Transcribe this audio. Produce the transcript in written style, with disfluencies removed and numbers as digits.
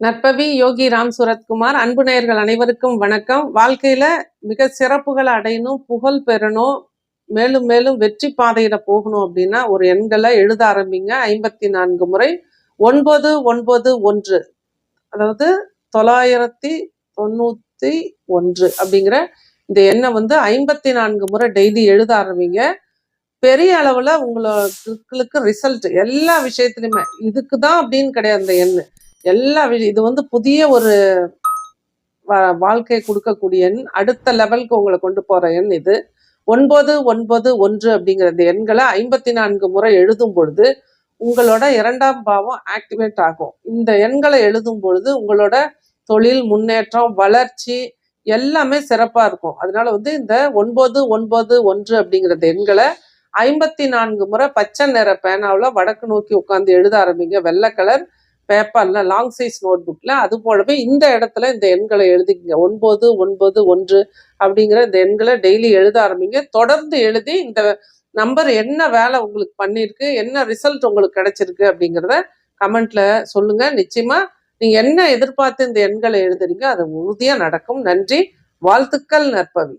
நற்பவி யோகி ராம் சுரத்குமார். அன்பு நேயர்கள் அனைவருக்கும் வணக்கம். வாழ்க்கையில மிக சிறப்புகளை அடையணும், புகழ் பெறணும், மேலும் மேலும் வெற்றி பாதையில போகணும் அப்படின்னா ஒரு எண்களை எழுத ஆரம்பிங்க. 54 முறை 991, அதாவது 991 அப்படிங்கிற இந்த எண்ணை 54 முறை டெய்லி எழுத ஆரம்பிங்க. பெரிய அளவுல உங்களுக்கு ரிசல்ட் எல்லா விஷயத்துலையுமே, இதுக்குதான் அப்படின்னு கிடையாது. இந்த எண்ணு எல்லா இது புதிய ஒரு வாழ்க்கை கொடுக்கக்கூடிய எண், அடுத்த லெவலுக்கு உங்களை கொண்டு போற எண் இது. 991 அப்படிங்கிற எண்களை 54 முறை எழுதும் பொழுது உங்களோட 2ஆம் பாவம் ஆக்டிவேட் ஆகும். இந்த எண்களை எழுதும் பொழுது உங்களோட தொழில் முன்னேற்றம், வளர்ச்சி எல்லாமே சிறப்பா இருக்கும். அதனால இந்த 991 அப்படிங்கிற எண்களை 54 முறை பச்சை நிற பேனாவில் வடக்கு நோக்கி உட்காந்து எழுத ஆரம்பிங்க. வெள்ளை கலர் பேப்பர்ல, லாங் சைஸ் நோட் புக்ல. அது போலவே இந்த இடத்துல இந்த எண்களை எழுதிக்கங்க. 991 அப்படிங்கிற இந்த எண்களை டெய்லி எழுத ஆரம்பிங்க. தொடர்ந்து எழுதி இந்த நம்பர் என்ன வேலை உங்களுக்கு பண்ணியிருக்கு, என்ன ரிசல்ட் உங்களுக்கு கிடைச்சிருக்கு அப்படிங்கிறத கமெண்ட்ல சொல்லுங்க. நிச்சயமா நீங்க என்ன எதிர்பார்த்து இந்த எண்களை எழுதுறீங்க அது உறுதியா நடக்கும். நன்றி, வாழ்த்துக்கள் நற்பவி.